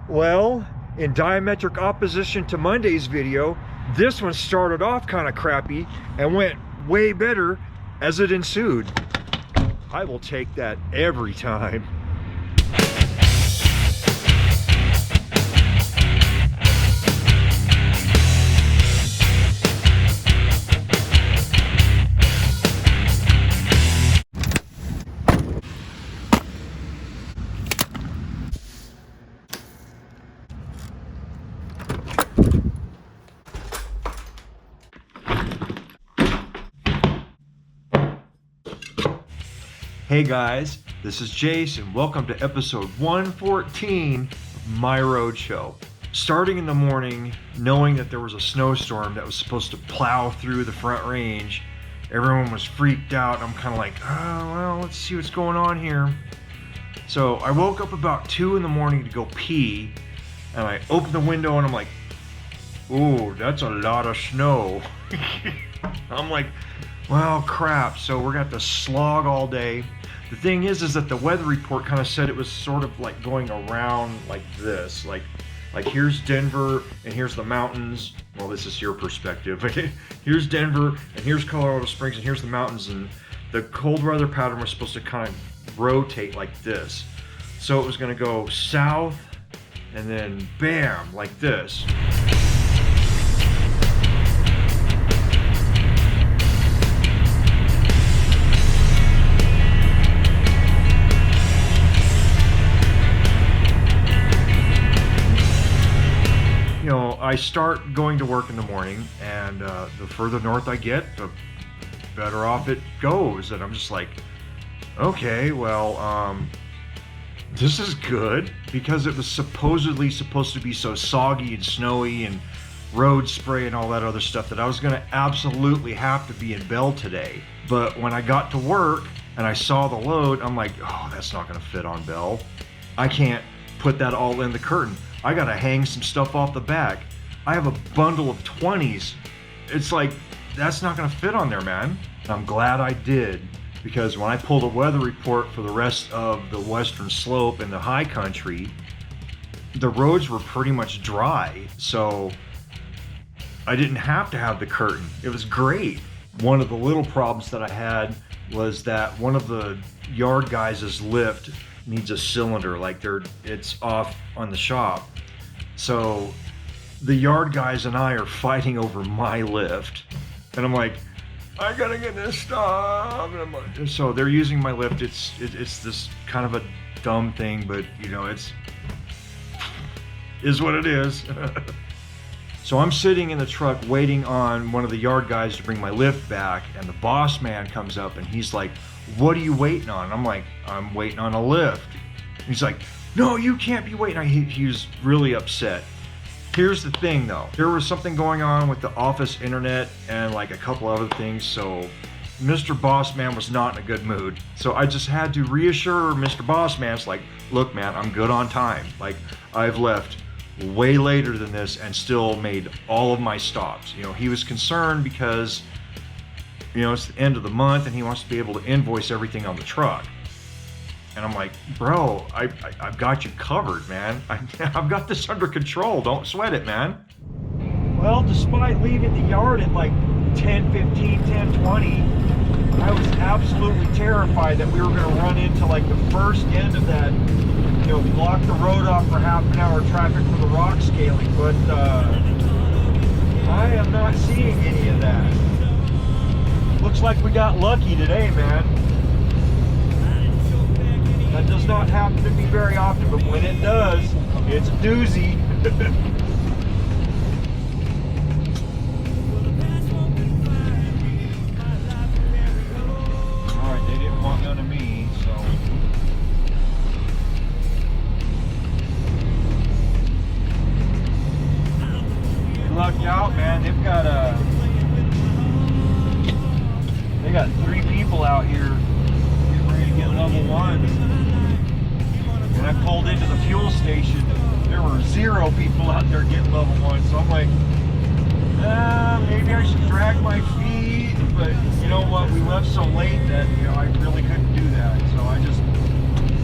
Well, in diametric opposition to Monday's video, this one started off kind of crappy and went way better as it ensued. I will take that every time. Hey guys, this is Jace and welcome to episode 114 of My Road Show. Starting in the morning, knowing that there was a snowstorm that was supposed to plow through the Front Range, everyone was freaked out. I'm kind of like, oh, well, let's see what's going on here. So I woke up about 2 in the morning to go pee, and I opened the window and I'm like, ooh, that's a lot of snow. I'm like, well, crap, so we're gonna have to slog all day. The thing is that the weather report kind of said it was sort of like going around like this, like here's Denver and here's the mountains. Well, this is your perspective. Here's Denver and here's Colorado Springs and here's the mountains, and the cold weather pattern was supposed to kind of rotate like this. So it was gonna go south and then bam, like this. You know, I start going to work in the morning, and the further north I get, the better off it goes. And I'm just like, okay, well, this is good, because it was supposedly supposed to be so soggy and snowy and road spray and all that other stuff that I was going to absolutely have to be in Bell today. But when I got to work and I saw the load, I'm like, oh, that's not going to fit on Bell. I can't put that all in the curtain. I gotta hang some stuff off the back. I have a bundle of 20s. It's like, that's not gonna fit on there, man. And I'm glad I did, because when I pulled a weather report for the rest of the western slope and the high country, the roads were pretty much dry. So I didn't have to have the curtain. It was great. One of the little problems that I had was that one of the yard guys' lift needs a cylinder, like it's off on the shop. So the yard guys and I are fighting over my lift, and I'm like, I gotta get this stuff. And I'm like, so they're using my lift. It's this kind of a dumb thing, but you know, is what it is. So I'm sitting in the truck waiting on one of the yard guys to bring my lift back, and the boss man comes up and he's like, what are you waiting on? I'm like, I'm waiting on a lift. He's like, no, you can't be waiting. He was really upset. Here's the thing though. There was something going on with the office internet and like a couple other things, so Mr. Boss Man was not in a good mood. So I just had to reassure Mr. Boss Man, it's like, look man, I'm good on time. Like, I've left way later than this and still made all of my stops. You know, he was concerned because, you know, it's the end of the month and he wants to be able to invoice everything on the truck. And I'm like, bro, I've got you covered, man. I've got this under control. Don't sweat it, man. Well, despite leaving the yard at like 10:15, 10:20, I was absolutely terrified that we were going to run into like the first end of that, you know, block the road off for half an hour traffic for the rock scaling. But I am not seeing any of that. Looks like we got lucky today, man. That does not happen to me very often, but when it does, it's a doozy. Alright, they didn't want none of me, so. Good luck out, man. They got 3 people out here getting ready to get level 1. When I pulled into the fuel station, there were 0 people out there getting level 1. So I'm like, maybe I should drag my feet. But you know what? We left so late that, you know, I really couldn't do that. So I just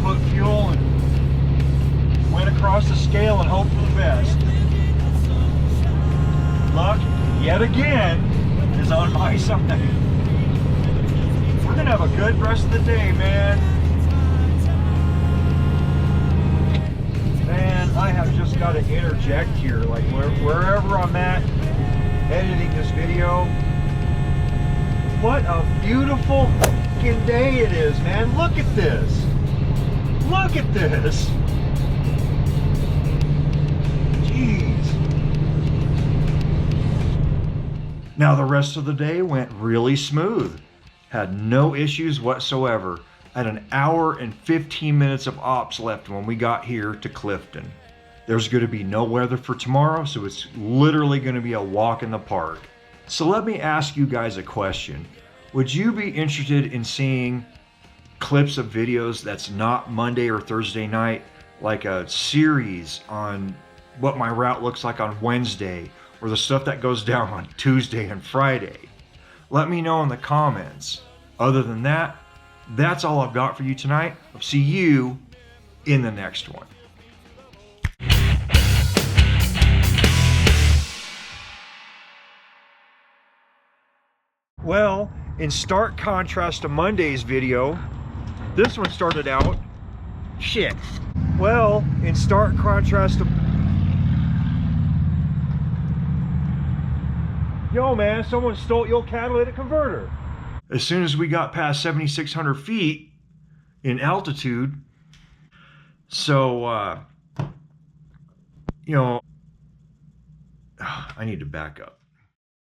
put fuel and went across across the scale and hope for the best. Luck, yet again, is on my side. We're gonna have a good rest of the day, man. Man, I have just got to interject here, like wherever I'm at editing this video. What a beautiful fucking day it is, man. Look at this. Look at this. Jeez. Now the rest of the day went really smooth. Had no issues whatsoever. Had an hour and 15 minutes of ops left when we got here to Clifton. There's going to be no weather for tomorrow, so it's literally going to be a walk in the park. So let me ask you guys a question. Would you be interested in seeing clips of videos that's not Monday or Thursday night, like a series on what my route looks like on Wednesday, or the stuff that goes down on Tuesday and Friday? Let me know in the comments. Other than that, that's all I've got for you tonight. I'll see you in the next one. Well, in stark contrast to Monday's video, this one started out shit. Well, in stark contrast to... Yo, man, someone stole your catalytic converter. As soon as we got past 7,600 feet in altitude, so, I need to back up.